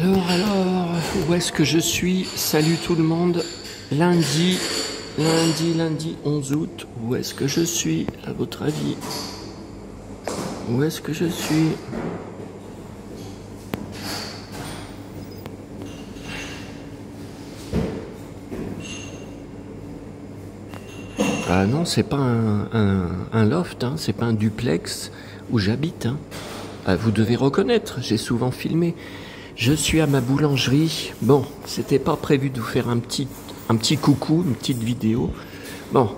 Alors, où est-ce que je suis? Salut tout le monde. Lundi 11 août. Où est-ce que je suis, à votre avis? Où est-ce que je suis? Ah non, c'est pas un loft, hein, c'est pas un duplex où j'habite. Hein. Ah, vous devez reconnaître, j'ai souvent filmé. Je suis à ma boulangerie. Bon, c'était pas prévu de vous faire un petit coucou, une petite vidéo. Bon,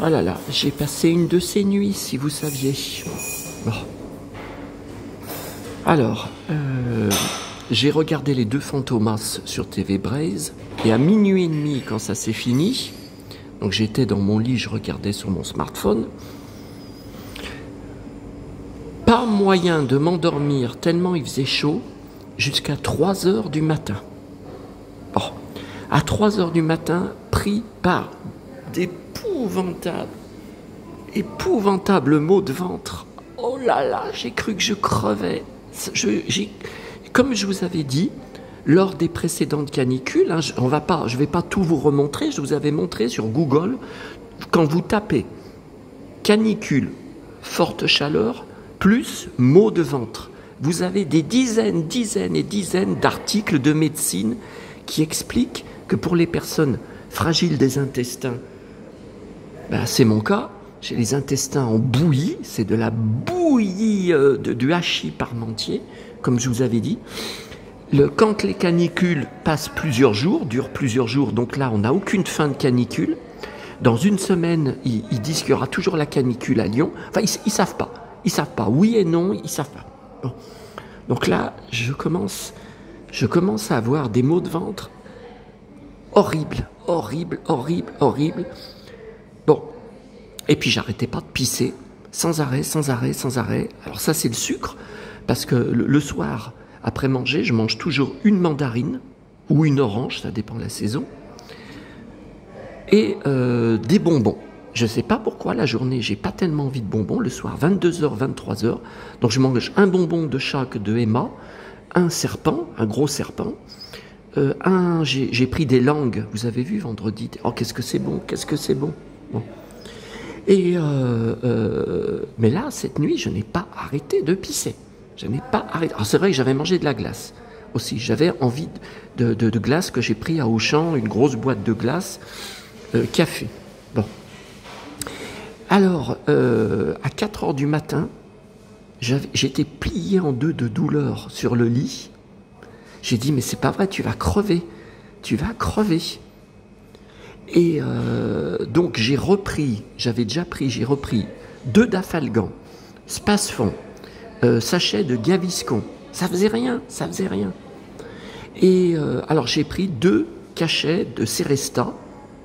oh là là, j'ai passé une de ces nuits, si vous saviez. Bon. Alors, j'ai regardé les deux Fantomas sur TV Braze, et à minuit et demi, quand ça s'est fini, donc j'étais dans mon lit, je regardais sur mon smartphone, pas moyen de m'endormir tellement il faisait chaud, jusqu'à 3 heures du matin. Bon, à 3 heures du matin, pris par d'épouvantables maux de ventre. Oh là là, j'ai cru que je crevais. Comme je vous avais dit, lors des précédentes canicules, hein, je ne vais pas tout vous remontrer, je vous avais montré sur Google, quand vous tapez canicule, forte chaleur, plus maux de ventre, vous avez des dizaines et dizaines d'articles de médecine qui expliquent que pour les personnes fragiles des intestins, ben c'est mon cas, j'ai les intestins en bouillie, c'est de la bouillie du hachis parmentier, comme je vous avais dit. Quand les canicules passent durent plusieurs jours, donc là on n'a aucune fin de canicule. Dans une semaine, ils disent qu'il y aura toujours la canicule à Lyon. Enfin, ils savent pas. Ils savent pas. Oui et non, ils savent pas. Bon. Donc là, je commence à avoir des maux de ventre horribles. Bon. Et puis j'arrêtais pas de pisser, sans arrêt. Alors ça, c'est le sucre, parce que le soir, après manger, je mange toujours une mandarine ou une orange, ça dépend de la saison, et des bonbons. Je ne sais pas pourquoi, la journée, j'ai pas tellement envie de bonbons. Le soir, 22h, 23h, donc je mange un bonbon de chaque de Emma, un serpent, un gros serpent, j'ai pris des langues, vous avez vu vendredi, oh qu'est-ce que c'est bon. Bon. Et mais là, cette nuit, je n'ai pas arrêté de pisser. Je n'ai pas arrêté. Alors c'est vrai que j'avais mangé de la glace aussi. J'avais envie de glace que j'ai pris à Auchan, une grosse boîte de glace, café. Bon. Alors, à 4 heures du matin, j'étais plié en deux de douleur sur le lit. J'ai dit, mais c'est pas vrai, tu vas crever. Et donc j'ai repris 2 Dafalgan, Spasfon, sachet de Gaviscon. Ça faisait rien. Et alors j'ai pris 2 cachets de Seresta,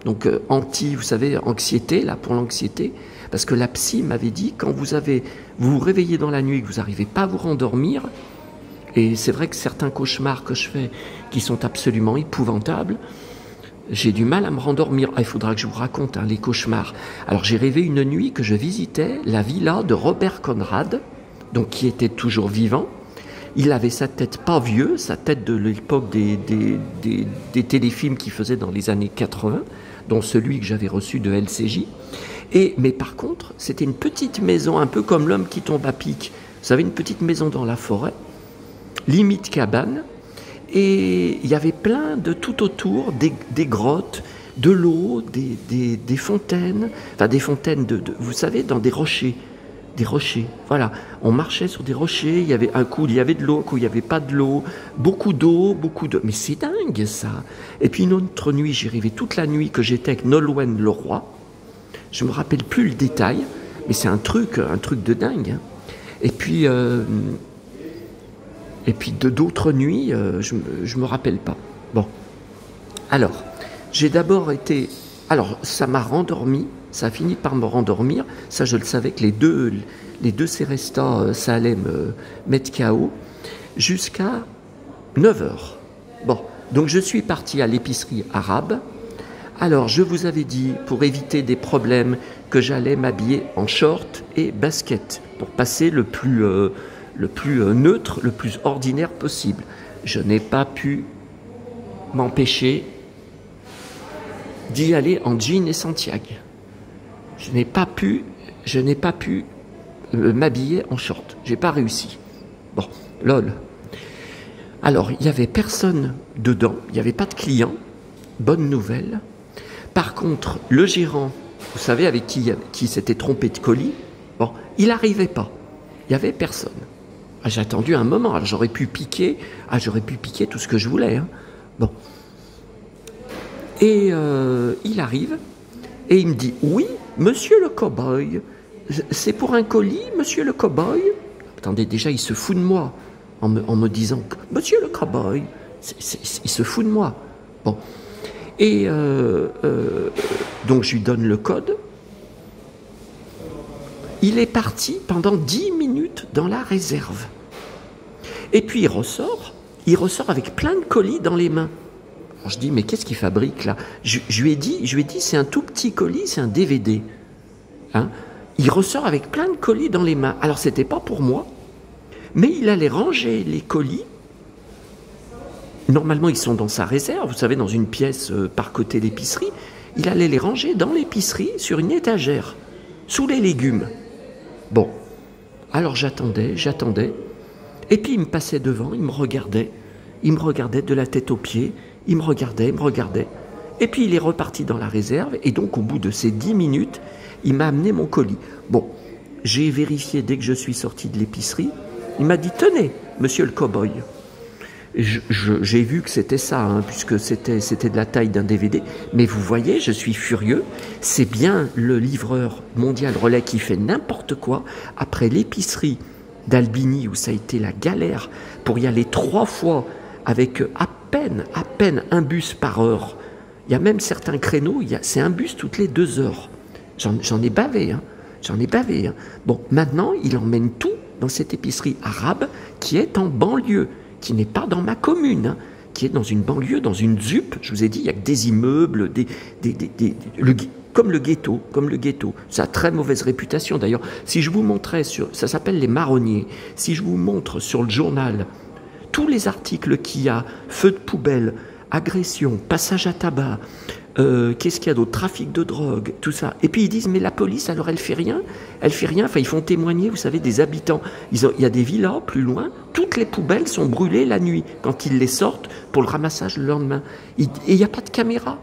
donc vous savez, anxiété, là pour l'anxiété, parce que la psy m'avait dit, quand vous vous réveillez dans la nuit, que vous n'arrivez pas à vous rendormir, et c'est vrai que certains cauchemars que je fais, qui sont absolument épouvantables, j'ai du mal à me rendormir. Ah, il faudra que je vous raconte les cauchemars. Alors j'ai rêvé une nuit que je visitais la villa de Robert Conrad, donc qui était toujours vivant. Il avait sa tête pas vieux, sa tête de l'époque des téléfilms qu'il faisait dans les années 80, dont celui que j'avais reçu de LCJ. Mais par contre, c'était une petite maison, un peu comme L'homme qui tombe à pic. Vous savez, une petite maison dans la forêt, limite cabane, et il y avait plein de tout autour, des grottes, de l'eau, des fontaines, enfin des fontaines vous savez, dans des rochers. Des rochers, voilà. On marchait sur des rochers, il y avait un coup, il y avait de l'eau, un coup, il n'y avait pas de l'eau, beaucoup d'eau. Mais c'est dingue, ça. Et puis une autre nuit, j'y rêvais toute la nuit que j'étais avec Nolwenn Leroy. Je ne me rappelle plus le détail, mais c'est un truc de dingue. Hein. Et puis d'autres nuits, je me rappelle pas. Bon. Alors, j'ai d'abord été... Alors, ça m'a rendormi, ça a fini par me rendormir. Ça, je le savais que les deux Seresta, ça allait me mettre KO jusqu'à 9h. Bon, donc je suis parti à l'épicerie arabe. Alors, je vous avais dit, pour éviter des problèmes, que j'allais m'habiller en short et basket, pour passer le plus neutre, le plus ordinaire possible. je n'ai pas pu m'empêcher d'y aller en jean et Santiago. Je n'ai pas pu m'habiller en short. J'ai pas réussi. Bon, lol. Alors, il n'y avait personne dedans, il n'y avait pas de clients. Bonne nouvelle. Par contre, le gérant, vous savez, avec qui s'était trompé de colis, bon, il n'arrivait pas. Il n'y avait personne. Ah, j'ai attendu un moment. Alors, j'aurais pu piquer tout ce que je voulais. Hein. Bon. Et il arrive et il me dit « Oui, monsieur le cow-boy, c'est pour un colis, monsieur le cow-boy ?» Attendez, déjà, il se fout de moi en me disant « Monsieur le cow-boy », il se fout de moi. Bon. Et donc, je lui donne le code. Il est parti pendant 10 minutes dans la réserve. Et puis, il ressort avec plein de colis dans les mains. Alors, je dis, mais qu'est-ce qu'il fabrique là? Je lui ai dit, c'est un tout petit colis, c'est un DVD. Hein? Il ressort avec plein de colis dans les mains. Alors, c'était pas pour moi, mais il allait ranger les colis. Normalement, ils sont dans sa réserve, vous savez, dans une pièce par côté l'épicerie. Il allait les ranger dans l'épicerie, sur une étagère, sous les légumes. Bon, alors j'attendais, et puis il me passait devant, il me regardait de la tête aux pieds, il me regardait, et puis il est reparti dans la réserve, et donc au bout de ces 10 minutes, il m'a amené mon colis. Bon, j'ai vérifié dès que je suis sorti de l'épicerie, il m'a dit « Tenez, monsieur le cow-boy ». J'ai vu que c'était ça, hein, puisque c'était de la taille d'un DVD. Mais vous voyez, je suis furieux. C'est bien le livreur Mondial Relais qui fait n'importe quoi. Après l'épicerie d'Albini, où ça a été la galère pour y aller 3 fois avec à peine un bus par heure. Il y a même certains créneaux, c'est un bus toutes les 2 heures. J'en ai bavé, hein. Bon, maintenant, il emmène tout dans cette épicerie arabe qui est en banlieue, qui n'est pas dans ma commune, hein, qui est dans une banlieue, dans une ZUP. Je vous ai dit, il n'y a que des immeubles, comme le ghetto. Ça a très mauvaise réputation. D'ailleurs, si je vous montrais ça s'appelle les marronniers. Si je vous montre sur le journal tous les articles qu'il y a, feu de poubelle, agression, passage à tabac, qu'est-ce qu'il y a d'autre, trafic de drogue, tout ça. Et puis ils disent, mais la police, alors elle fait rien. Enfin, ils font témoigner, vous savez, des habitants. Il y a des villas plus loin, toutes les poubelles sont brûlées la nuit, quand ils les sortent pour le ramassage le lendemain. Et il n'y a pas de caméra.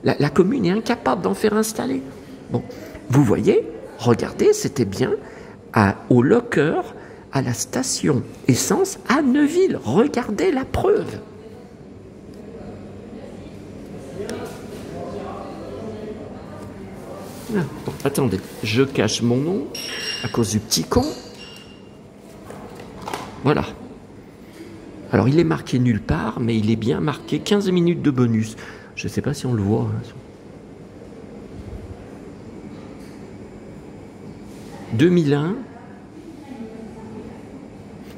La commune est incapable d'en faire installer. Bon, vous voyez, regardez, c'était bien au locker, à la station essence à Neuville. Regardez la preuve. Ah, bon, attendez, je cache mon nom à cause du petit con. Voilà. Alors, il est marqué nulle part, mais il est bien marqué 15 minutes de bonus. Je ne sais pas si on le voit. Hein. 2001,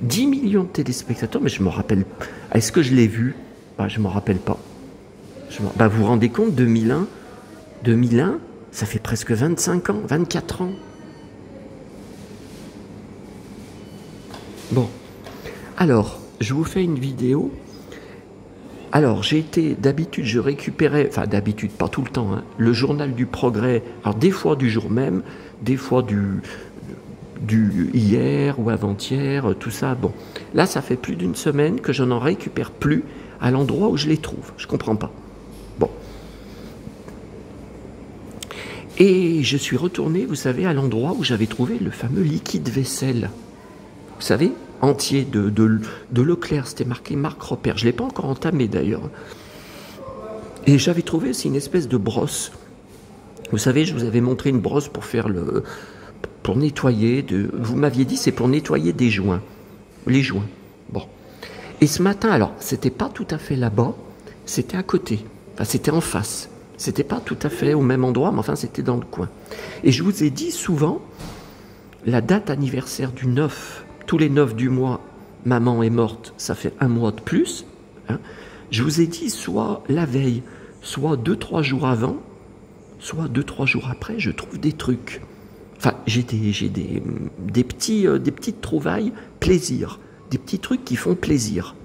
10 millions de téléspectateurs, mais je me rappelle. Est-ce que je l'ai vu? Bah, je ne me rappelle pas. Vous vous rendez compte, 2001, ça fait presque 25 ans, 24 ans. Bon, alors, je vous fais une vidéo. Alors, d'habitude, je récupérais, enfin d'habitude, pas tout le temps, hein, le journal du Progrès, alors des fois du jour même, des fois du hier ou avant-hier, tout ça. Bon, là, ça fait plus d'une semaine que je n'en récupère plus à l'endroit où je les trouve. Je comprends pas. Bon. Et je suis retourné, vous savez, à l'endroit où j'avais trouvé le fameux liquide vaisselle. Vous savez, entier de Leclerc, c'était marqué Marc Repère. Je ne l'ai pas encore entamé d'ailleurs. Et j'avais trouvé aussi une espèce de brosse. Vous savez, je vous avais montré une brosse pour faire pour nettoyer. Vous m'aviez dit c'est pour nettoyer des joints. Les joints. Bon. Et ce matin, alors, c'était pas tout à fait là-bas, c'était à côté. Enfin, c'était en face. C'était pas tout à fait au même endroit, mais enfin, c'était dans le coin. Et je vous ai dit souvent, la date anniversaire du 9, tous les 9 du mois, maman est morte, ça fait 1 mois de plus. Hein. Je vous ai dit, soit la veille, soit 2-3 jours avant, soit 2-3 jours après, je trouve des trucs. Enfin, j'ai des petites trouvailles, plaisir. des petits trucs qui font plaisir.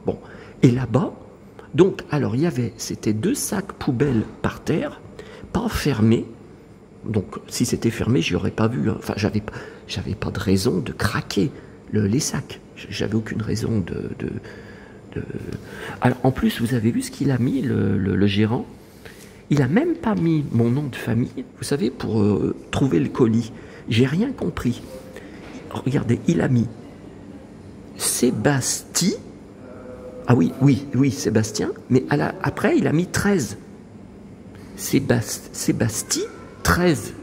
Bon, et là-bas, donc, alors il y avait, c'était 2 sacs poubelles par terre, pas fermés. Donc, si c'était fermé, je n'aurais pas vu. Hein. Enfin, j'avais pas de raison de craquer les sacs. J'avais aucune raison de... Alors, en plus, vous avez vu ce qu'il a mis, le gérant? Il a même pas mis mon nom de famille, vous savez, pour trouver le colis. J'ai rien compris. Regardez, il a mis Sébastien. Ah oui, Sébastien. Mais après, il a mis 13. Sébastien, 13.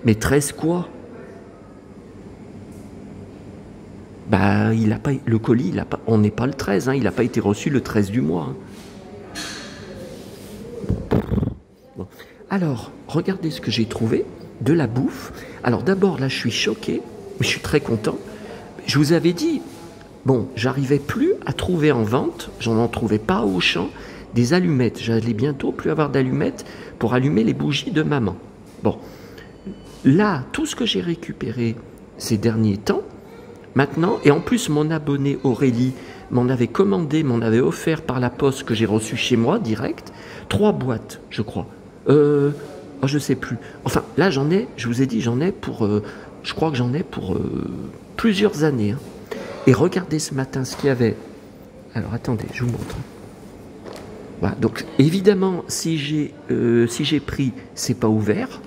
Mais 13 quoi? Bah, il a pas, le colis, il a pas, on n'est pas le 13, hein, il n'a pas été reçu le 13 du mois. Hein. Bon. Alors, regardez ce que j'ai trouvé, de la bouffe. Alors d'abord, là, je suis choqué, mais je suis très content. Je vous avais dit, bon, j'arrivais plus à trouver en vente, j'en en trouvais pas au champ, des allumettes. J'allais bientôt plus avoir d'allumettes pour allumer les bougies de maman. Bon, là, tout ce que j'ai récupéré ces derniers temps, maintenant, et en plus mon abonné Aurélie m'en avait commandé, m'en avait offert par la poste que j'ai reçu chez moi, direct, 3 boîtes, je crois. Je sais plus. Enfin, là j'en ai, je vous ai dit, j'en ai pour, je crois que j'en ai pour plusieurs années. Hein. Et regardez ce matin ce qu'il y avait. Alors attendez, je vous montre. Voilà, donc évidemment, si j'ai pris, c'est pas ouvert.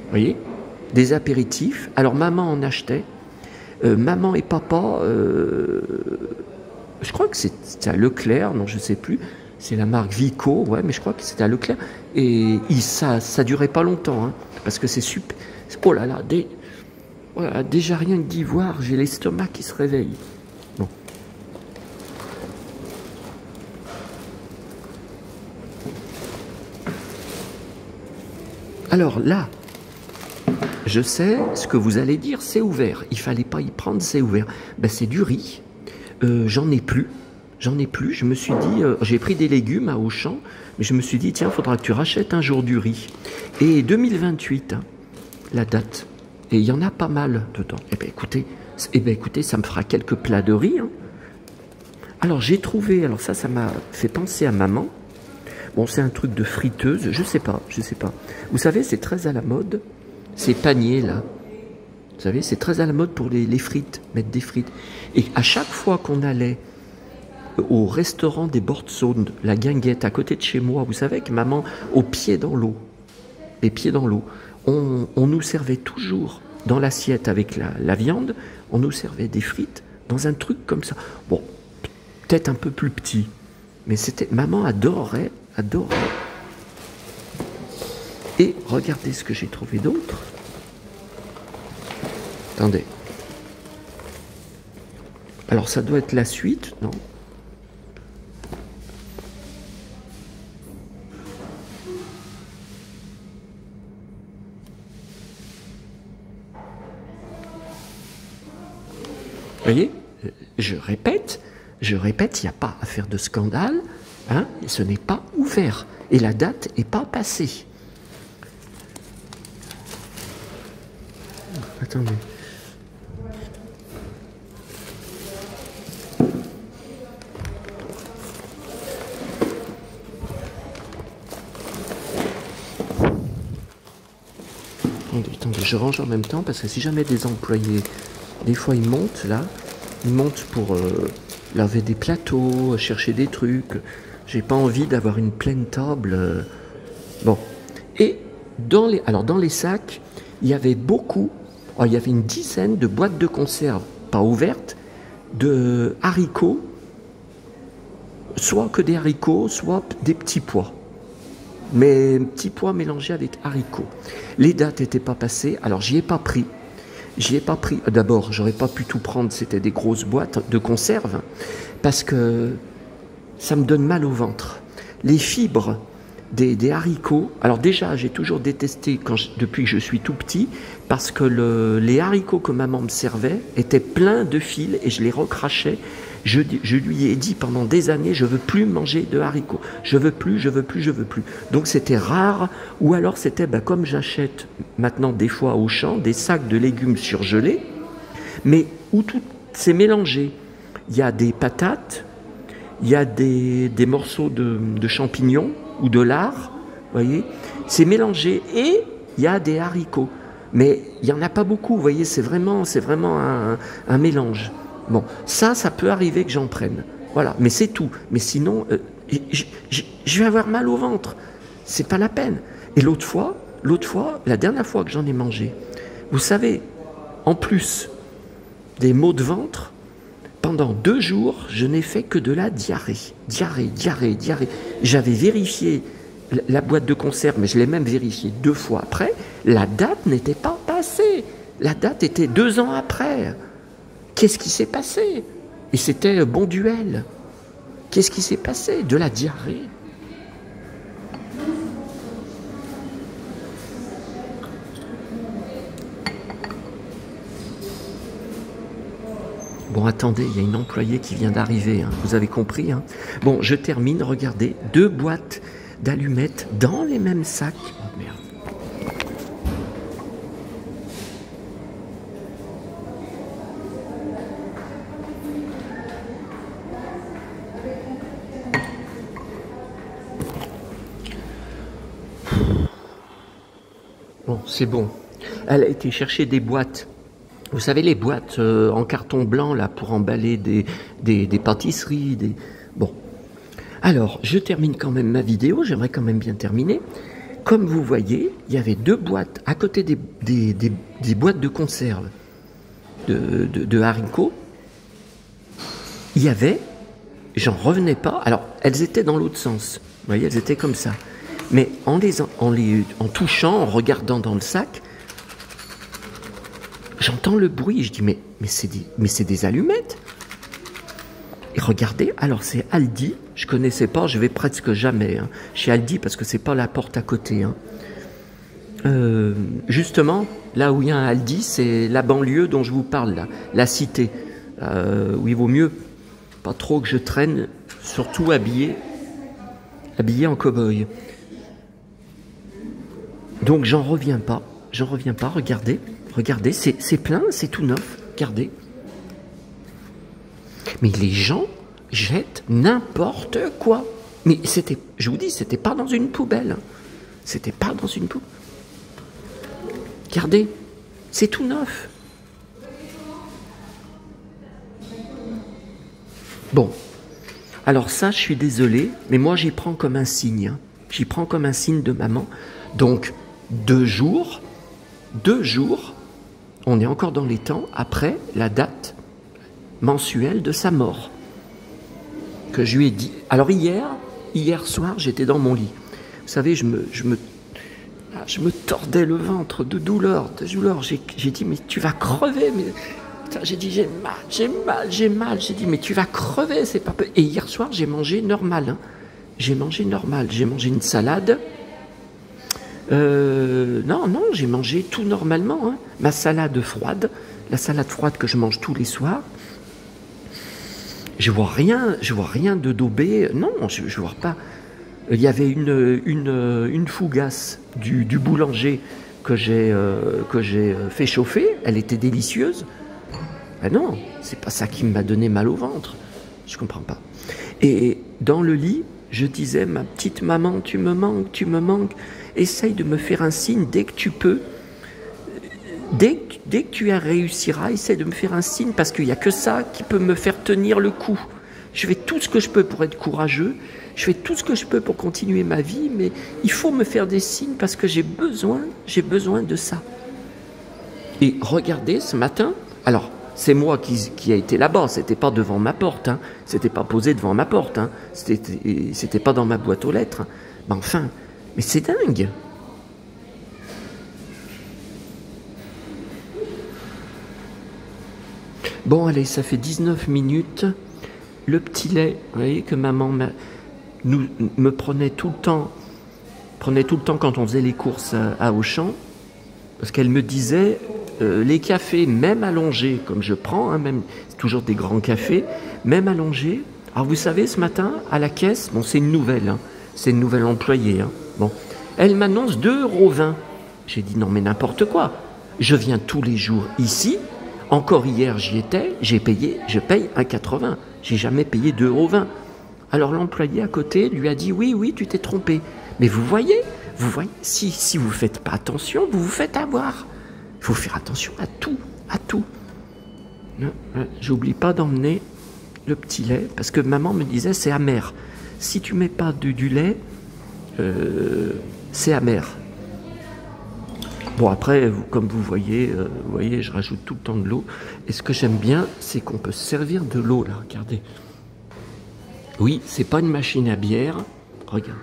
Vous voyez, des apéritifs. Alors maman en achetait. Maman et papa, je crois que c'était à Leclerc, non je sais plus, c'est la marque Vico, ouais, mais je crois que c'était à Leclerc, et ça durait pas longtemps, hein, parce que c'est super, oh là là, voilà, déjà rien que d'y voir, j'ai l'estomac qui se réveille. Bon. Alors là, je sais ce que vous allez dire, c'est ouvert. Il fallait pas y prendre, c'est ouvert. Ben, c'est du riz. J'en ai plus. Je me suis dit, j'ai pris des légumes à Auchan, mais je me suis dit, tiens, il faudra que tu rachètes un jour du riz. Et 2028, hein, la date. Et il y en a pas mal dedans. Eh bien, écoutez, ça me fera quelques plats de riz. Hein. Alors, j'ai trouvé, alors ça m'a fait penser à maman. Bon, c'est un truc de friteuse, je sais pas. Vous savez, c'est très à la mode. Ces paniers là, vous savez, c'est très à la mode pour les frites, mettre des frites. Et à chaque fois qu'on allait au restaurant des Bordsaunes, la Guinguette, à côté de chez moi, vous savez que maman, aux pieds dans l'eau, les pieds dans l'eau, on nous servait toujours dans l'assiette avec la viande, on nous servait des frites dans un truc comme ça. Bon, peut-être un peu plus petit, mais c'était, maman adorait. Et regardez ce que j'ai trouvé d'autre. Attendez. Alors ça doit être la suite, non? Vous voyez? Je répète, il n'y a pas à faire de scandale, hein, ce n'est pas ouvert. Et la date n'est pas passée. Attendez. Attendez, je range en même temps parce que si jamais des employés, des fois ils montent là, ils montent pour laver des plateaux, chercher des trucs. J'ai pas envie d'avoir une pleine table. Bon. Et dans les sacs, il y avait beaucoup. Il y avait une dizaine de boîtes de conserve, pas ouvertes, de haricots, soit que des haricots, soit des petits pois. Mais petits pois mélangés avec haricots. Les dates n'étaient pas passées, alors j'y ai pas pris. D'abord, j'aurais pas pu tout prendre, c'était des grosses boîtes de conserve, parce que ça me donne mal au ventre. Les fibres des haricots. Alors déjà, j'ai toujours détesté depuis que je suis tout petit, parce que les haricots que maman me servait étaient pleins de fils et je les recrachais. Je lui ai dit pendant des années, je veux plus manger de haricots. Je veux plus. Donc c'était rare, ou alors c'était comme j'achète maintenant des fois au champ, des sacs de légumes surgelés, mais où tout c'est mélangé. Il y a des patates, il y a des morceaux de champignons ou de lard, vous voyez. C'est mélangé et il y a des haricots. Mais il n'y en a pas beaucoup, vous voyez, c'est vraiment un mélange. Bon, ça peut arriver que j'en prenne. Voilà, mais c'est tout. Mais sinon, je vais avoir mal au ventre. C'est pas la peine. Et l'autre fois, la dernière fois que j'en ai mangé, vous savez, en plus des maux de ventre, pendant 2 jours, je n'ai fait que de la diarrhée. Diarrhée. J'avais vérifié la boîte de conserve, mais je l'ai même vérifié 2 fois après. La date n'était pas passée. La date était 2 ans après. Qu'est-ce qui s'est passé? Et c'était bon duel. Qu'est-ce qui s'est passé? De la diarrhée. Bon, attendez, il y a une employée qui vient d'arriver, hein, vous avez compris. Hein. Bon, je termine, regardez, 2 boîtes d'allumettes dans les mêmes sacs. Oh merde. Bon, c'est bon. Elle a été chercher des boîtes. Vous savez, les boîtes en carton blanc là pour emballer des pâtisseries. Bon. Alors, je termine quand même ma vidéo. J'aimerais quand même bien terminer. Comme vous voyez, il y avait 2 boîtes à côté des boîtes de conserve de haricots. Il y avait, j'en revenais pas. Alors, elles étaient dans l'autre sens. Vous voyez, elles étaient comme ça. Mais en touchant, en regardant dans le sac, j'entends le bruit, je dis mais c'est des allumettes. Et regardez, alors c'est Aldi, je connaissais pas, je vais presque jamais chez Aldi parce que c'est pas la porte à côté. Hein. Justement, là où il y a un Aldi, c'est la banlieue dont je vous parle, là, la cité, où il vaut mieux pas trop que je traîne, surtout habillé en cow-boy. Donc j'en reviens pas, regardez, c'est plein, c'est tout neuf, regardez. Mais les gens jettent n'importe quoi. Mais c'était, je vous dis, c'était pas dans une poubelle. C'était pas dans une poubelle. Regardez, c'est tout neuf. Bon, alors ça, je suis désolé, mais moi j'y prends comme un signe. Hein. J'y prends comme un signe de maman. Donc, 2 jours, on est encore dans les temps, après la date mensuelle de sa mort. Que je lui ai dit. Alors hier soir, j'étais dans mon lit. Vous savez, je me tordais le ventre de douleur. J'ai dit, mais tu vas crever. Mais... J'ai dit, j'ai mal. J'ai dit, mais tu vas crever, c'est pas peu. Et hier soir, j'ai mangé normal. Hein. J'ai mangé une salade. Non, j'ai mangé tout normalement. Hein. Ma salade froide, la salade froide que je mange tous les soirs. Je vois rien de daubé. Non, je vois pas. Il y avait une fougasse du boulanger que j'ai fait chauffer. Elle était délicieuse. Ben non, c'est pas ça qui m'a donné mal au ventre. Je comprends pas. Et dans le lit, je disais, ma petite maman, tu me manques. Essaye de me faire un signe dès que tu peux. Dès que tu réussiras, essaye de me faire un signe parce qu'il n'y a que ça qui peut me faire tenir le coup. Je fais tout ce que je peux pour être courageux, je fais tout ce que je peux pour continuer ma vie, mais il faut me faire des signes parce que j'ai besoin de ça. Et regardez, ce matin, alors c'est moi qui a été là-bas, c'était pas devant ma porte, hein, c'était pas posé devant ma porte, hein, c'était pas dans ma boîte aux lettres. Hein. Mais enfin, mais c'est dingue. Bon, allez, ça fait 19 minutes. Le petit lait, vous voyez, que maman me prenait tout le temps quand on faisait les courses à Auchan, parce qu'elle me disait, les cafés, même allongés, comme je prends, hein, même c'est toujours des grands cafés, même allongés. Alors vous savez, ce matin, à la caisse, bon, c'est une nouvelle, hein, c'est une nouvelle employée, hein, bon, elle m'annonce 2,20 €. J'ai dit, non mais n'importe quoi, je viens tous les jours ici, Encore hier, j'y étais, je paye 1,80. J'ai jamais payé 2,20 €. Alors l'employé à côté lui a dit oui, oui, tu t'es trompé. Mais vous voyez, si vous ne faites pas attention, vous vous faites avoir. Il faut faire attention à tout, à tout. J'oublie pas d'emmener le petit lait, parce que maman me disait c'est amer. Si tu mets pas du lait, c'est amer. Bon après, comme vous voyez, je rajoute tout le temps de l'eau. Et ce que j'aime bien, c'est qu'on peut se servir de l'eau là, regardez. Oui, c'est pas une machine à bière, regarde.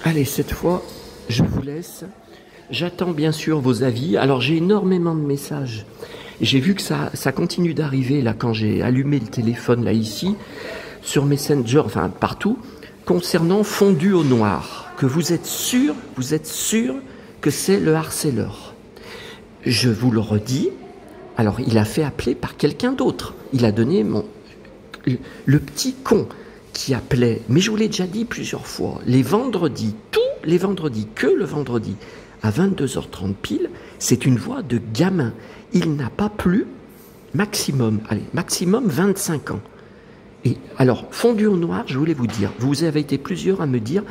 Allez, cette fois, je vous laisse. J'attends bien sûr vos avis. Alors, j'ai énormément de messages. J'ai vu que ça continue d'arriver, là, quand j'ai allumé le téléphone, là, ici, sur Messenger, enfin, partout, concernant Fondu au noir, que vous êtes sûr que c'est le harceleur. Je vous le redis. Alors, il a fait appeler par quelqu'un d'autre. Il a donné le petit con qui appelait, mais je vous l'ai déjà dit plusieurs fois, les vendredis, tous les vendredis, que le vendredi, à 22h30 pile, c'est une voix de gamin. Il n'a pas plus, maximum 25 ans. Et alors, Fondu au noir, je voulais vous dire, vous avez été plusieurs à me dire,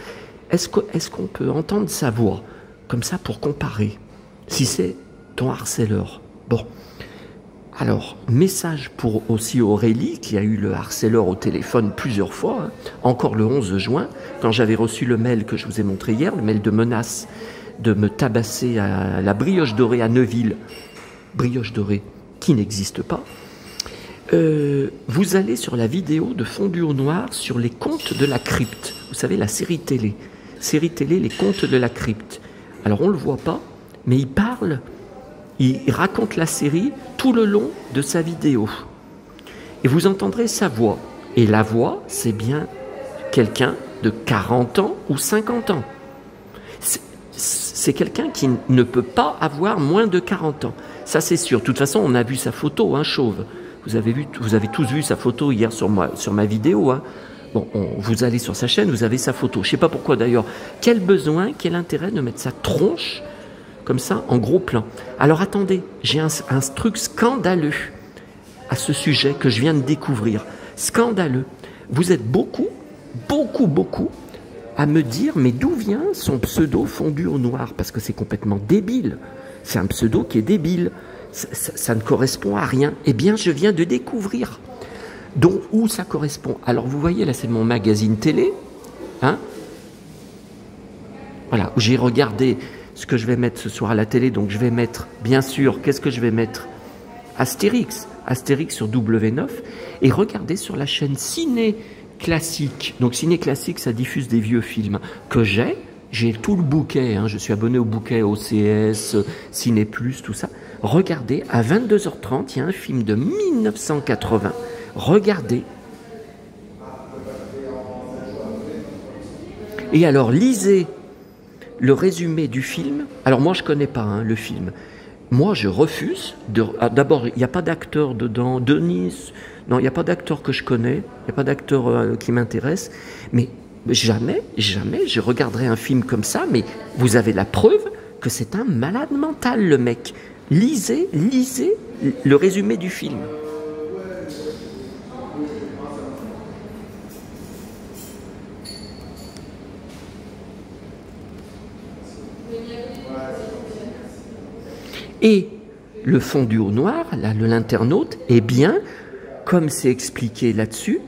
est-ce qu'on peut entendre sa voix, comme ça, pour comparer, si c'est ton harceleur? Bon. Alors, message pour aussi Aurélie, qui a eu le harceleur au téléphone plusieurs fois, hein, encore le 11 juin, quand j'avais reçu le mail que je vous ai montré hier, le mail de menace de me tabasser à la brioche dorée à Neuville, brioche dorée qui n'existe pas. Vous allez sur la vidéo de Fondu au noir sur les contes de la crypte. Vous savez, la série télé, les contes de la crypte. Alors, on ne le voit pas, mais il parle. Il raconte la série tout le long de sa vidéo. Et vous entendrez sa voix. Et la voix, c'est bien quelqu'un de 40 ans ou 50 ans. C'est quelqu'un qui ne peut pas avoir moins de 40 ans. Ça, c'est sûr. De toute façon, on a vu sa photo, hein, chauve. Vous avez tous vu sa photo hier sur ma vidéo. Hein. Bon, vous allez sur sa chaîne, vous avez sa photo. Je ne sais pas pourquoi d'ailleurs. Quel besoin, quel intérêt de mettre sa tronche comme ça, en gros plan. Alors attendez, j'ai un truc scandaleux à ce sujet que je viens de découvrir. Scandaleux. Vous êtes beaucoup à me dire, mais d'où vient son pseudo Fondu au noir? Parce que c'est complètement débile. C'est un pseudo qui est débile. Ça ne correspond à rien. Eh bien, je viens de découvrir. Donc, où ça correspond? Alors, vous voyez, là, c'est mon magazine télé. Hein? Voilà, où j'ai regardé ce que je vais mettre ce soir à la télé. Donc je vais mettre, bien sûr, qu'est-ce que je vais mettre? Astérix sur W9. Et regardez sur la chaîne Ciné Classique. Donc Ciné Classique, ça diffuse des vieux films que j'ai tout le bouquet. Hein, je suis abonné au bouquet OCS, Ciné Plus, tout ça. Regardez, à 22h30, il y a un film de 1980. Regardez. Et alors, lisez le résumé du film. Alors moi je connais pas hein, le film. Moi je refuse de... D'abord il n'y a pas d'acteur dedans. Denis, non il n'y a pas d'acteur que je connais. Il n'y a pas d'acteur qui m'intéresse. Mais jamais je regarderai un film comme ça. Mais vous avez la preuve que c'est un malade mental le mec. Lisez le résumé du film. Et le Fondu au noir, l'internaute, est bien, comme c'est expliqué là-dessus,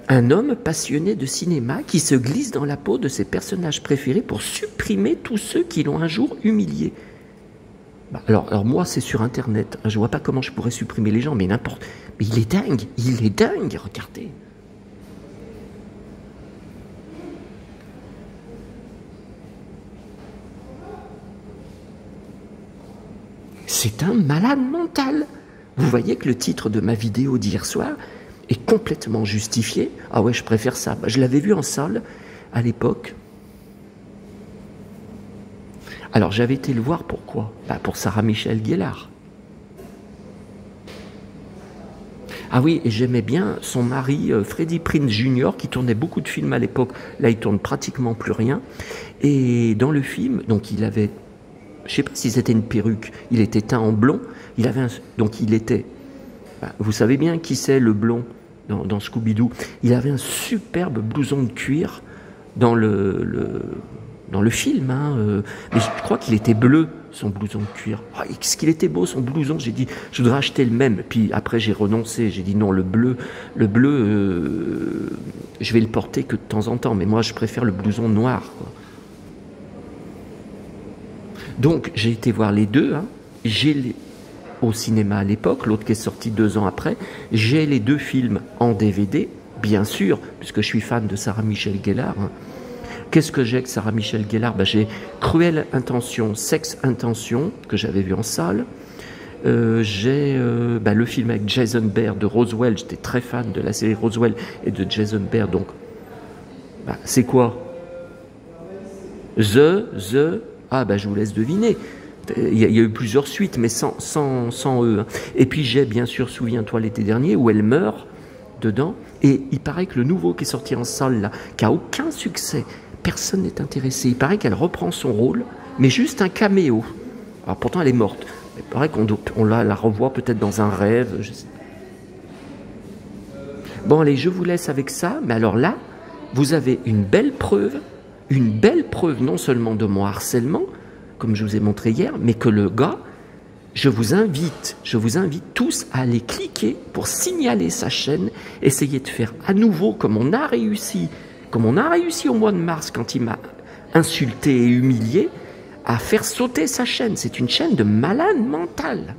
un homme passionné de cinéma qui se glisse dans la peau de ses personnages préférés pour supprimer tous ceux qui l'ont un jour humilié. Alors moi, c'est sur Internet. Je vois pas comment je pourrais supprimer les gens, mais n'importe. Mais il est dingue, regardez. C'est un malade mental. Vous voyez que le titre de ma vidéo d'hier soir est complètement justifié. Ah ouais, je préfère ça. Je l'avais vu en salle à l'époque. Alors j'avais été le voir, pourquoi? Bah, pour Sarah Michelle Gellar. Ah oui, et j'aimais bien son mari, Freddie Prinze Jr., qui tournait beaucoup de films à l'époque. Là, il tourne pratiquement plus rien. Et dans le film, donc il avait, je ne sais pas si c'était une perruque, il était teint en blond. Il avait donc il était, bah, vous savez bien qui c'est le blond dans Scooby-Doo. Il avait un superbe blouson de cuir dans le film, hein, mais je crois qu'il était bleu, son blouson de cuir. Oh, qu'est-ce qu'il était beau, son blouson. J'ai dit, je voudrais acheter le même. Puis après, j'ai renoncé. J'ai dit, non, le bleu, je vais le porter que de temps en temps. Mais moi, je préfère le blouson noir, quoi. Donc, j'ai été voir les deux. Hein. Au cinéma à l'époque, l'autre qui est sorti 2 ans après. J'ai les 2 films en DVD, bien sûr, puisque je suis fan de Sarah Michelle Gellar. Hein. Qu'est-ce que j'ai avec Sarah Michelle Gellar? Ben, j'ai Cruelle Intention, Sexe Intention, que j'avais vu en salle. J'ai le film avec Jason Behr de Roswell. J'étais très fan de la série Roswell et de Jason Behr. Donc, c'est quoi? Je vous laisse deviner. Il y a eu plusieurs suites, mais sans eux. Hein. Et puis j'ai, bien sûr, Souviens-toi l'été dernier, où elle meurt dedans. Et il paraît que le nouveau qui est sorti en salle, là, qui a aucun succès, personne n'est intéressé. Il paraît qu'elle reprend son rôle, mais juste un caméo. Alors pourtant, elle est morte. Il paraît qu'on la revoit peut-être dans un rêve. Je sais. Bon, allez, je vous laisse avec ça. Mais alors là, vous avez une belle preuve non seulement de mon harcèlement, comme je vous ai montré hier, mais que le gars, je vous invite tous à aller cliquer pour signaler sa chaîne, essayer de faire à nouveau comme on a réussi au mois de mars quand il m'a insulté et humilié, à faire sauter sa chaîne. C'est une chaîne de malade mental.